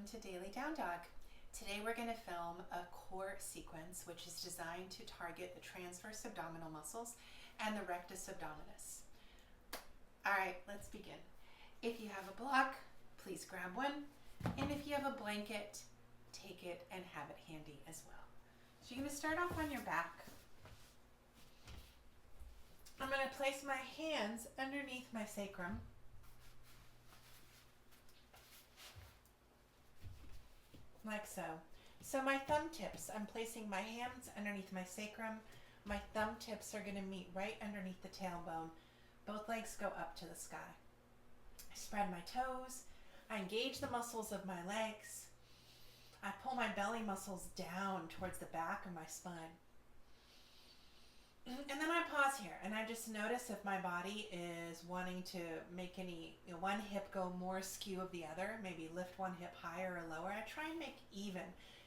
welcome to Daily Down Dog. Today we're going to film a core sequence which is designed to target the transverse abdominal muscles and the rectus abdominis. Alright, let's begin. If you have a block, please grab one, and if you have a blanket, take it and have it handy as well. So you're going to start off on your back. I'm going to place my hands underneath my sacrum. Like so. So my thumb tips, I'm placing my hands underneath my sacrum. My thumb tips are going to meet right underneath the tailbone. Both legs go up to the sky. I spread my toes. I engage the muscles of my legs. I pull my belly muscles down towards the back of my spine. And then I pause here and I just notice if my body is wanting to make one hip go more askew of the other, maybe lift one hip higher or lower. I try and make even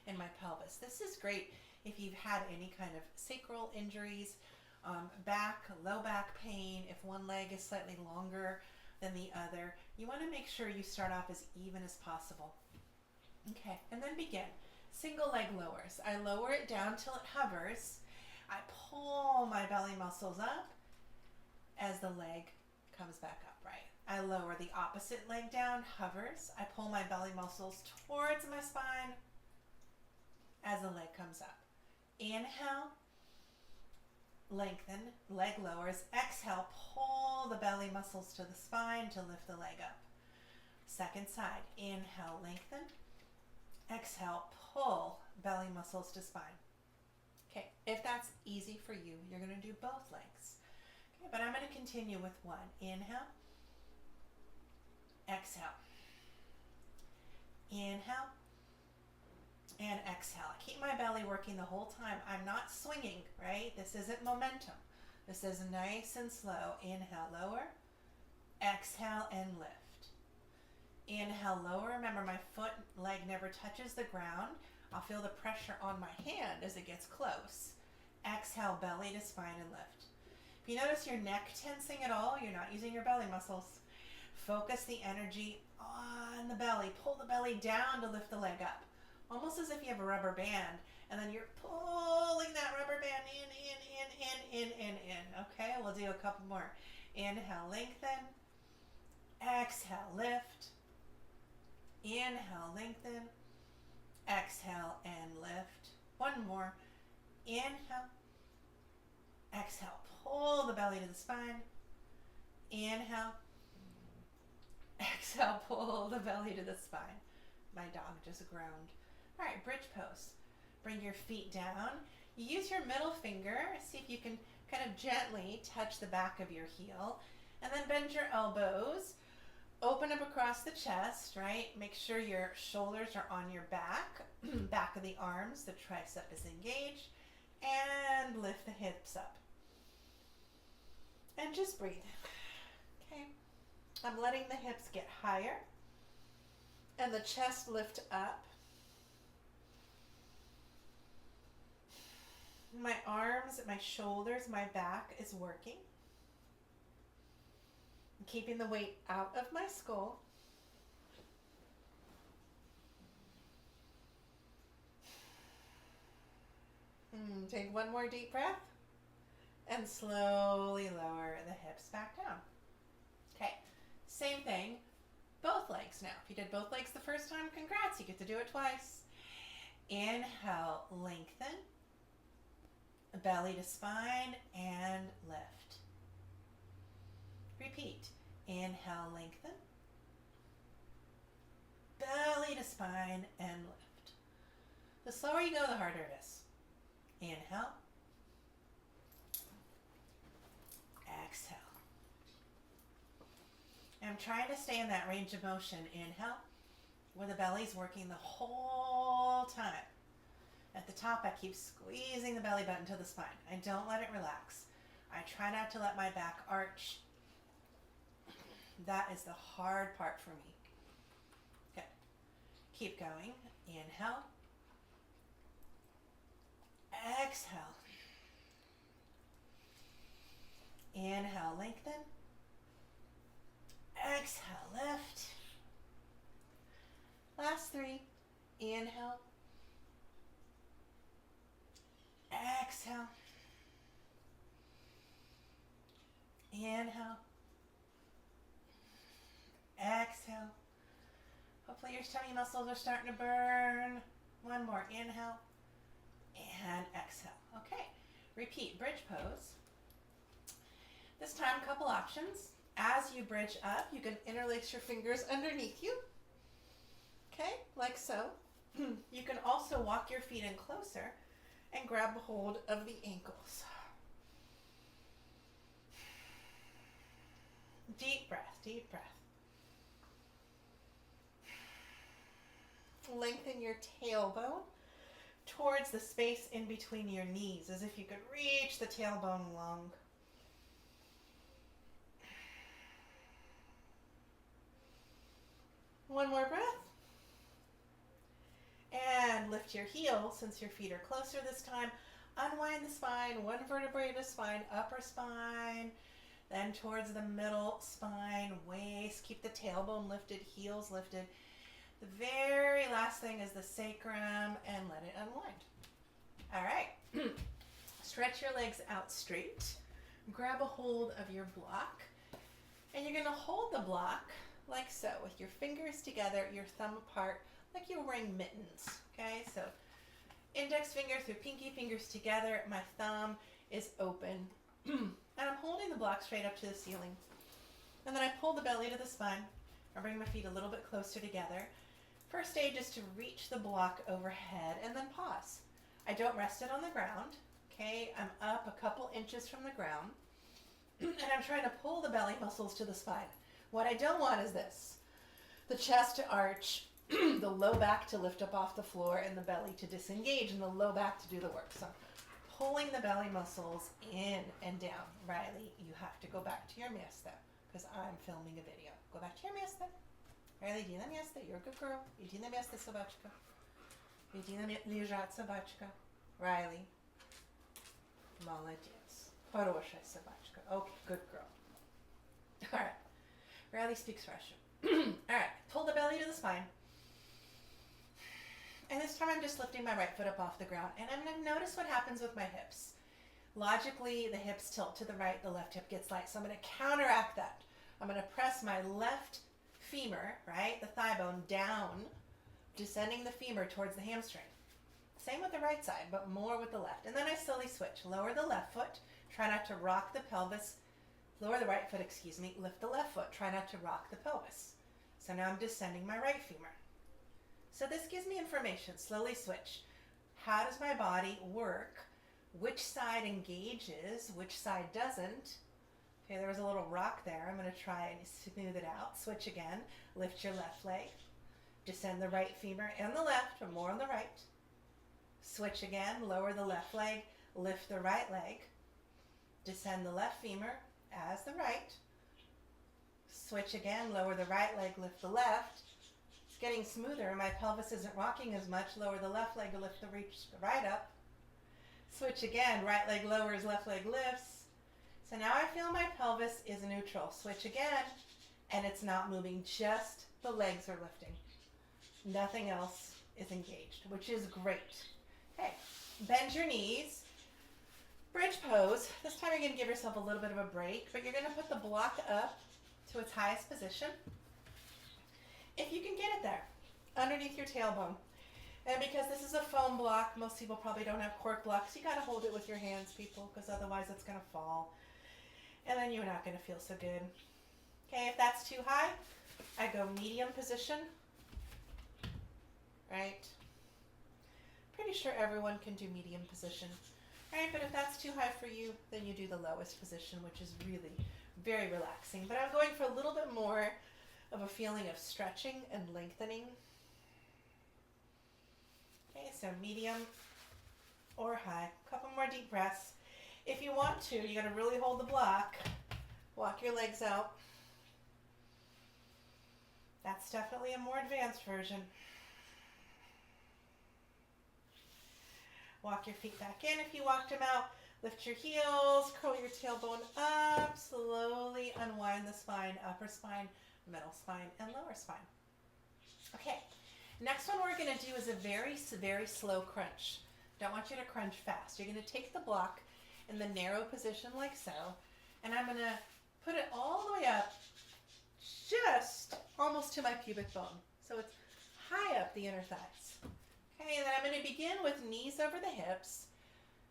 in my pelvis. This is great if you've had any kind of sacral injuries, low back pain, if one leg is slightly longer than the other. You want to make sure you start off as even as possible. Okay, and then begin. Single leg lowers. I lower it down till it hovers. I pull my belly muscles up as the leg comes back upright. I lower the opposite leg down, hovers. I pull my belly muscles towards my spine as the leg comes up. Inhale, lengthen, leg lowers. Exhale, pull the belly muscles to the spine to lift the leg up. Second side, inhale, lengthen. Exhale, pull belly muscles to spine. Okay, if that's easy for you, you're going to do both legs. Okay, but I'm going to continue with one. Inhale, exhale, inhale, and exhale. I keep my belly working the whole time. I'm not swinging, right? This isn't momentum. This is nice and slow. Inhale, lower, exhale, and lift. Inhale, lower. Remember, my leg never touches the ground. I'll feel the pressure on my hand as it gets close. Exhale, belly to spine and lift. If you notice your neck tensing at all, you're not using your belly muscles. Focus the energy on the belly. Pull the belly down to lift the leg up. Almost as if you have a rubber band, and then you're pulling that rubber band in. Okay, we'll do a couple more. Inhale, lengthen. Exhale, lift. Inhale, lengthen. Exhale and lift. One more. Inhale. Exhale. Pull the belly to the spine. Inhale. Exhale. Pull the belly to the spine. My dog just groaned. All right, bridge pose. Bring your feet down. You use your middle finger. See if you can kind of gently touch the back of your heel. And then bend your elbows. Open up across the chest, right? Make sure your shoulders are on your back, back of the arms, the tricep is engaged, and lift the hips up. And just breathe. Okay. I'm letting the hips get higher and the chest lift up. My arms, my shoulders, my back is working. Keeping the weight out of my skull. Take one more deep breath and slowly lower the hips back down. Okay, same thing, both legs now. If you did both legs the first time, congrats, you get to do it twice. Inhale, lengthen, belly to spine, and lift. Repeat. Inhale, lengthen. Belly to spine and lift. The slower you go, the harder it is. Inhale. Exhale. I'm trying to stay in that range of motion. Inhale, where the belly's working the whole time. At the top, I keep squeezing the belly button to the spine. I don't let it relax. I try not to let my back arch. That is the hard part for me. Okay. Keep going. Inhale. Exhale. Inhale, lengthen. Exhale, lift. Last 3. Inhale. Exhale. Inhale. Exhale. Hopefully your tummy muscles are starting to burn. One more. Inhale and exhale. Okay. Repeat bridge pose. This time, a couple options. As you bridge up, you can interlace your fingers underneath you. Okay, like so. You can also walk your feet in closer and grab a hold of the ankles. Deep breath, deep breath. Lengthen your tailbone towards the space in between your knees, as if you could reach the tailbone long. One more breath. And lift your heels since your feet are closer this time. Unwind the spine, one vertebrae at a spine, upper spine, then towards the middle spine, waist. Keep the tailbone lifted, heels lifted. The very last thing is the sacrum, and let it unwind. All right. Stretch your legs out straight. Grab a hold of your block, and you're going to hold the block like so, with your fingers together, your thumb apart, like you're wearing mittens. Okay, so index finger through pinky fingers together. My thumb is open, and I'm holding the block straight up to the ceiling. And then I pull the belly to the spine. I bring my feet a little bit closer together. First stage is to reach the block overhead and then pause. I don't rest it on the ground. Okay, I'm up a couple inches from the ground, and I'm trying to pull the belly muscles to the spine. What I don't want is this: the chest to arch, the low back to lift up off the floor, and the belly to disengage, and the low back to do the work. So pulling the belly muscles in and down. Riley, you have to go back to your место, because I'm filming a video. Go back to your место. Riley, иди на место. You're a good girl. Иди на место, собачка. Иди на лежать, собачка. Riley. Молодец. Хорошая собачка. Okay, good girl. All right. Riley speaks Russian. All right. Pull the belly to the spine. And this time I'm just lifting my right foot up off the ground. And I'm going to notice what happens with my hips. Logically, the hips tilt to the right, the left hip gets light. So I'm going to counteract that. I'm going to press my left femur, right, the thigh bone, down, descending the femur towards the hamstring. Same with the right side, but more with the left. And then I slowly switch. Lower the left foot. Try not to rock the pelvis. Lower the right foot, excuse me. Lift the left foot. Try not to rock the pelvis. So now I'm descending my right femur. So this gives me information. Slowly switch. How does my body work? Which side engages? Which side doesn't? Okay, there was a little rock there. I'm going to try and smooth it out. Switch again. Lift your left leg. Descend the right femur and the left, or more on the right. Switch again. Lower the left leg. Lift the right leg. Descend the left femur as the right. Switch again. Lower the right leg. Lift the left. It's getting smoother. My pelvis isn't rocking as much. Lower the left leg to lift the right up. Switch again. Right leg lowers, left leg lifts. So now I feel my pelvis is neutral. Switch again, and it's not moving. Just the legs are lifting. Nothing else is engaged, which is great. Okay, bend your knees. Bridge pose. This time you're going to give yourself a little bit of a break, but you're going to put the block up to its highest position. If you can get it there, underneath your tailbone. And because this is a foam block, most people probably don't have cork blocks. You got to hold it with your hands, people, because otherwise it's going to fall. And then you're not going to feel so good. Okay, if that's too high, I go medium position. Right? Pretty sure everyone can do medium position. Right, but if that's too high for you, then you do the lowest position, which is really very relaxing. But I'm going for a little bit more of a feeling of stretching and lengthening. Okay, so medium or high. A couple more deep breaths. If you want to, you're going to really hold the block. Walk your legs out. That's definitely a more advanced version. Walk your feet back in if you walked them out. Lift your heels, curl your tailbone up, slowly unwind the spine, upper spine, middle spine, and lower spine. Okay, Next one we're going to do is a very, very slow crunch. Don't want you to crunch fast. You're going to take the block in the narrow position like so, and I'm going to put it all the way up just almost to my pubic bone. So it's high up the inner thighs. Okay, and then I'm going to begin with knees over the hips,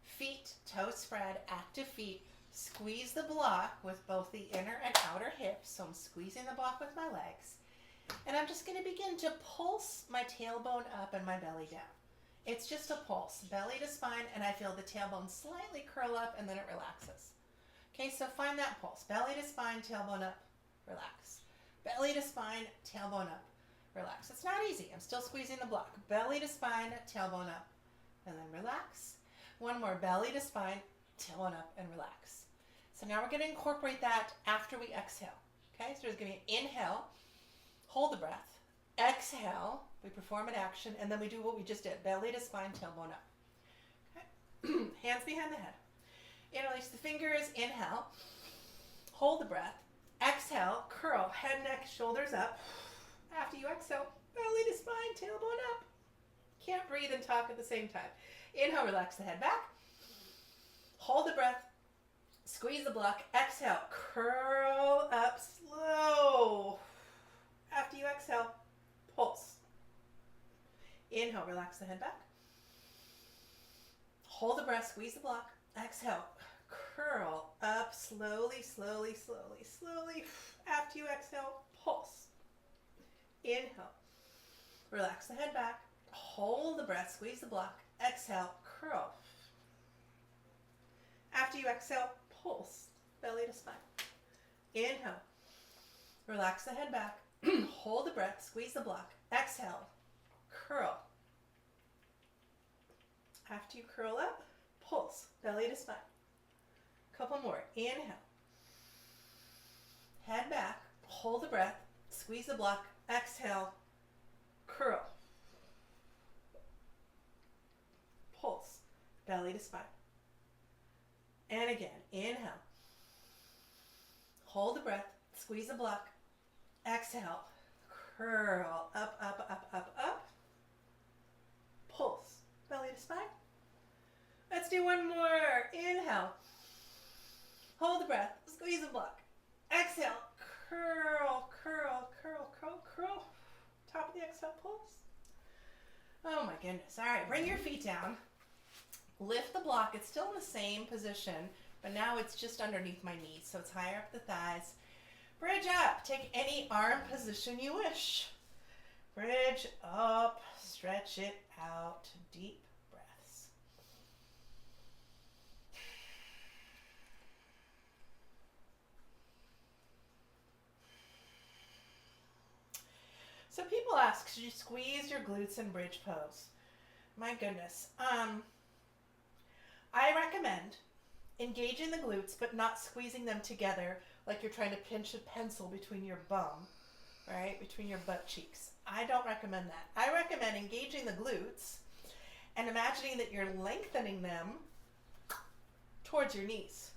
feet, toes spread, active feet. Squeeze the block with both the inner and outer hips. So I'm squeezing the block with my legs. And I'm just going to begin to pulse my tailbone up and my belly down. It's just a pulse, belly to spine, and I feel the tailbone slightly curl up and then it relaxes. Okay, so find that pulse. Belly to spine, tailbone up, relax. Belly to spine, tailbone up, relax. It's not easy. I'm still squeezing the block. Belly to spine, tailbone up, and then relax. One more, belly to spine, tailbone up, and relax. So now we're going to incorporate that after we exhale. Okay, so there's going to be an inhale, hold the breath, exhale, we perform an action, and then we do what we just did, belly to spine, tailbone up. Okay. Hands behind the head. Interlace the fingers, inhale, hold the breath, exhale, curl, head, neck, shoulders up. After you exhale, belly to spine, tailbone up. Can't breathe and talk at the same time. Inhale, relax the head back. Hold the breath, squeeze the block, exhale, curl up slow. After you exhale, pulse. Inhale, relax the head back. Hold the breath, squeeze the block, exhale, curl up slowly, slowly, slowly, slowly. After you exhale, pulse. Inhale, relax the head back, hold the breath, squeeze the block, exhale, curl. After you exhale, pulse, belly to spine. Inhale, relax the head back, hold the breath, squeeze the block, exhale, curl. After you curl up, pulse, belly to spine. Couple more. Inhale. Head back, hold the breath, squeeze the block, exhale, curl. Pulse, belly to spine. And again, inhale. Hold the breath, squeeze the block, exhale, curl, up, up, up, up, up. Pulse, belly to spine. Let's do one more. Inhale. Hold the breath, squeeze the block. Exhale, curl, curl, curl, curl, curl. Top of the exhale, pulse. Oh my goodness. All right, bring your feet down. Lift the block. It's still in the same position, but now it's just underneath my knees, so it's higher up the thighs. Bridge up. Take any arm position you wish. Bridge up. Stretch it out. Deep breaths. So people ask, should you squeeze your glutes in bridge pose? My goodness. I recommend engaging the glutes, but not squeezing them together like you're trying to pinch a pencil between your bum, right? Between your butt cheeks. I don't recommend that. I recommend engaging the glutes and imagining that you're lengthening them towards your knees,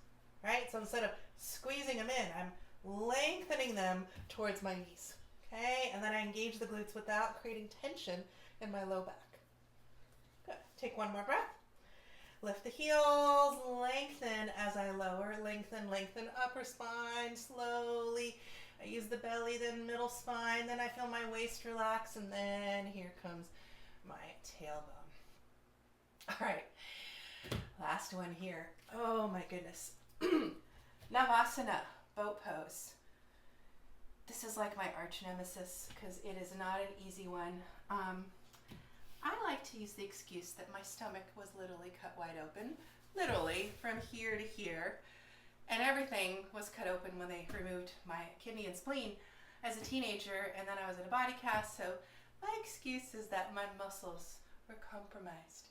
right? So instead of squeezing them in, I'm lengthening them towards my knees, okay? And then I engage the glutes without creating tension in my low back. Good. Take one more breath. Lift the heels, lengthen as I lower, lengthen, lengthen upper spine slowly. I use the belly, then middle spine, then I feel my waist relax, and then here comes my tailbone. All right, last one here. Oh my goodness. Navasana, boat pose. This is like my arch nemesis because it is not an easy one. I like to use the excuse that my stomach was literally cut wide open, literally from here to here, and everything was cut open when they removed my kidney and spleen as a teenager, and then I was in a body cast, so my excuse is that my muscles were compromised.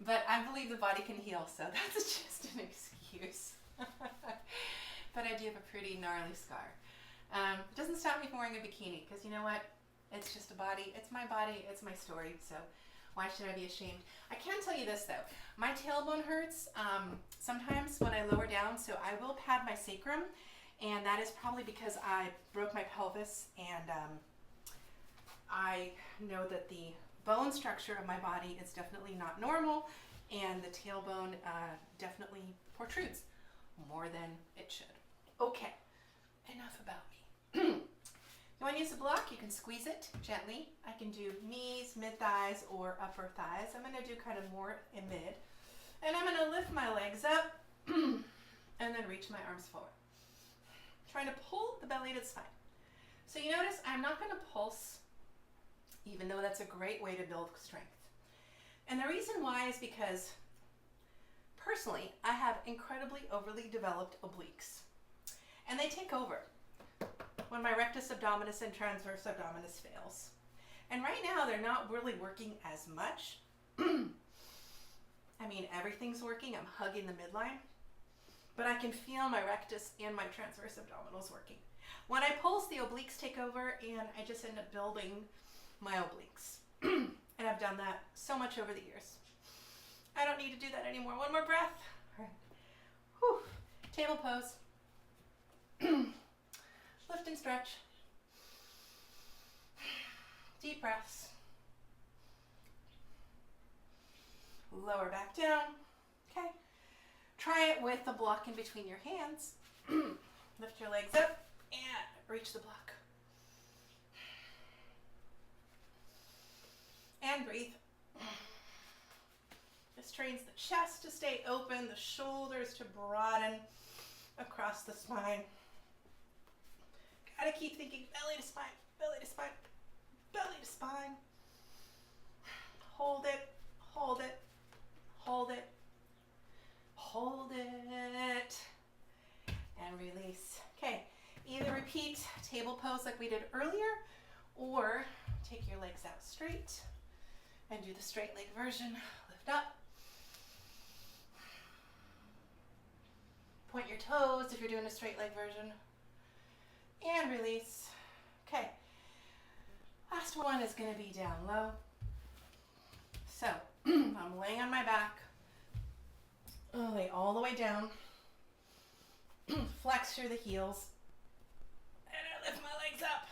But I believe the body can heal, so that's just an excuse. But I do have a pretty gnarly scar. It doesn't stop me from wearing a bikini, because you know what? It's just a body. It's my body. It's my story. So why should I be ashamed? I can tell you this, though. My tailbone hurts sometimes when I lower down, so I will pad my sacrum, and that is probably because I broke my pelvis, and I know that the bone structure of my body is definitely not normal, and the tailbone definitely protrudes more than it should. Okay, enough about me. You want to use a block? You can squeeze it gently. I can do knees, mid-thighs, or upper thighs. I'm going to do kind of more in mid. And I'm going to lift my legs up and then reach my arms forward. Trying to pull the belly to the spine. So you notice I'm not going to pulse, even though that's a great way to build strength. And the reason why is because, personally, I have incredibly overly developed obliques. And they take over when my rectus abdominis and transverse abdominis fails. And right now, they're not really working as much. I mean, everything's working. I'm hugging the midline. But I can feel my rectus and my transverse abdominals working. When I pulse, the obliques take over, and I just end up building my obliques. And I've done that so much over the years. I don't need to do that anymore. One more breath. All right. Whew. Table pose. Lift and stretch. Deep breaths. Lower back down. Okay. Try it with the block in between your hands. Lift your legs up and reach the block. And breathe. This trains the chest to stay open, the shoulders to broaden across the spine. Gotta keep thinking belly to spine, belly to spine, belly to spine. Hold it, hold it, hold it, hold it, and release. Okay, either repeat table pose like we did earlier, or take your legs out straight and do the straight leg version. Lift up. Point your toes if you're doing a straight leg version. And release. Okay. Last one is going to be down low. So, I'm laying on my back. Lay all the way down. Flex through the heels. And I lift my legs up.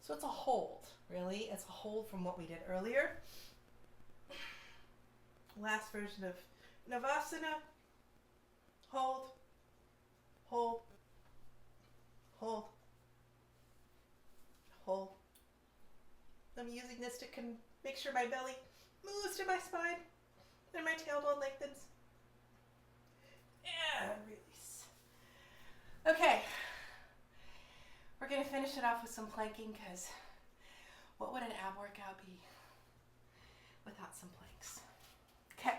So it's a hold, really. It's a hold from what we did earlier. Last version of Navasana. Hold, hold, hold, hold. I'm using this to make sure my belly moves to my spine and my tailbone lengthens. And release. Okay, we're going to finish it off with some planking, because what would an ab workout be without some planks? Okay.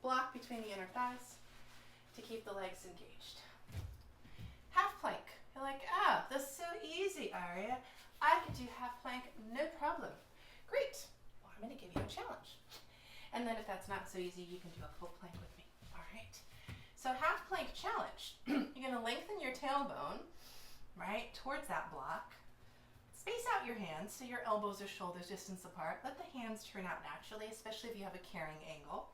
Block between the inner thighs to keep the legs engaged. Half plank. You're like, this is so easy, Aria. I could do half plank, no problem. Great. Well, I'm going to give you a challenge. And then if that's not so easy, you can do a full plank with me. All right. So half plank challenge. You're going to lengthen your tailbone, right, towards that block. Space out your hands so your elbows are shoulders distance apart. Let the hands turn out naturally, especially if you have a carrying angle.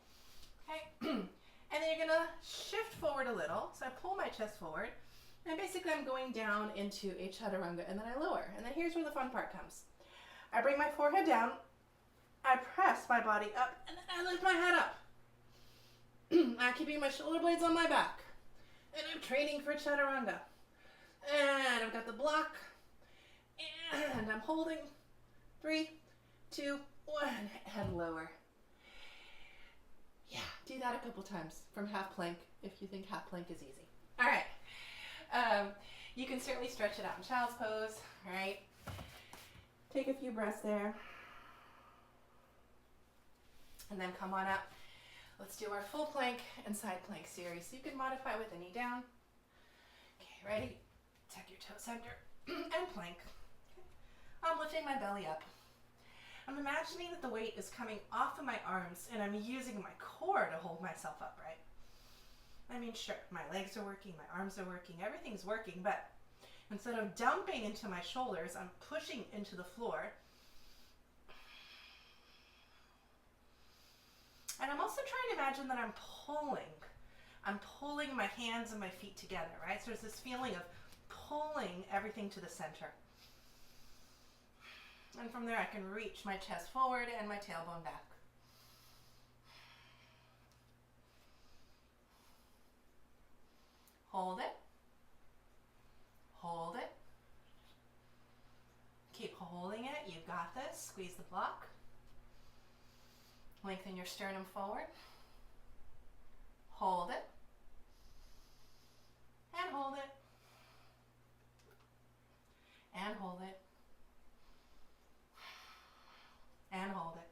Okay, and then you're gonna shift forward a little. So I pull my chest forward, and basically I'm going down into a chaturanga, and then I lower. And then here's where the fun part comes. I bring my forehead down, I press my body up, and then I lift my head up. I'm keeping my shoulder blades on my back, and I'm training for chaturanga. And I've got the block, and I'm holding. 3, 2, 1, and lower. Yeah, do that a couple times from half plank if you think half plank is easy. All right. You can certainly stretch it out in child's pose. All right. Take a few breaths there. And then come on up. Let's do our full plank and side plank series. So you can modify with the knee down. Okay, ready? Tuck your toes under and plank. Okay. I'm lifting my belly up. I'm imagining that the weight is coming off of my arms and I'm using my core to hold myself upright. I mean, sure, my legs are working, my arms are working, everything's working, but instead of dumping into my shoulders, I'm pushing into the floor. And I'm also trying to imagine that I'm pulling I'm pulling my hands and my feet together, right? So there's this feeling of pulling everything to the center. And from there I can reach my chest forward and my tailbone back. Hold it. Hold it. Keep holding it. You've got this. Squeeze the block. Lengthen your sternum forward. Hold it. And hold it. And hold it. And hold it.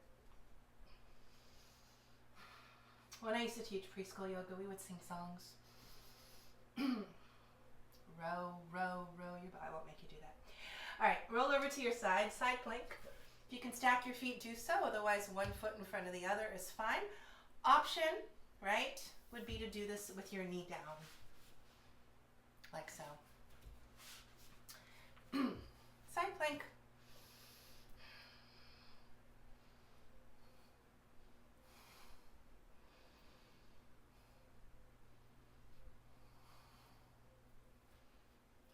When I used to teach preschool yoga, we would sing songs. Row, row, row your body. I won't make you do that. All right, roll over to your side, side plank. If you can stack your feet, do so. Otherwise, one foot in front of the other is fine. Option, right, would be to do this with your knee down, like so. Side plank.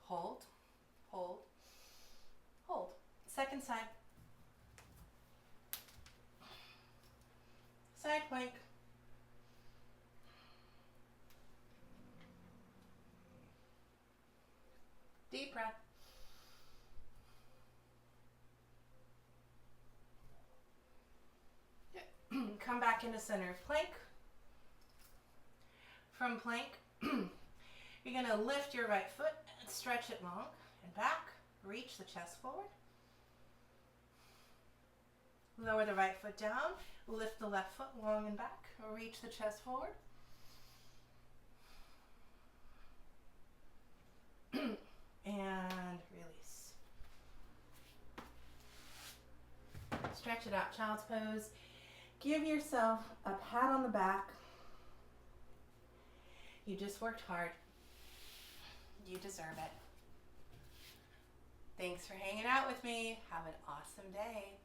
Hold, hold, hold. Second side. Side plank. Deep breath. Come back into center of plank. From plank, you're going to lift your right foot and stretch it long and back. Reach the chest forward. Lower the right foot down. Lift the left foot long and back. Reach the chest forward. And release. Stretch it out, child's pose. Give yourself a pat on the back. You just worked hard. You deserve it. Thanks for hanging out with me. Have an awesome day.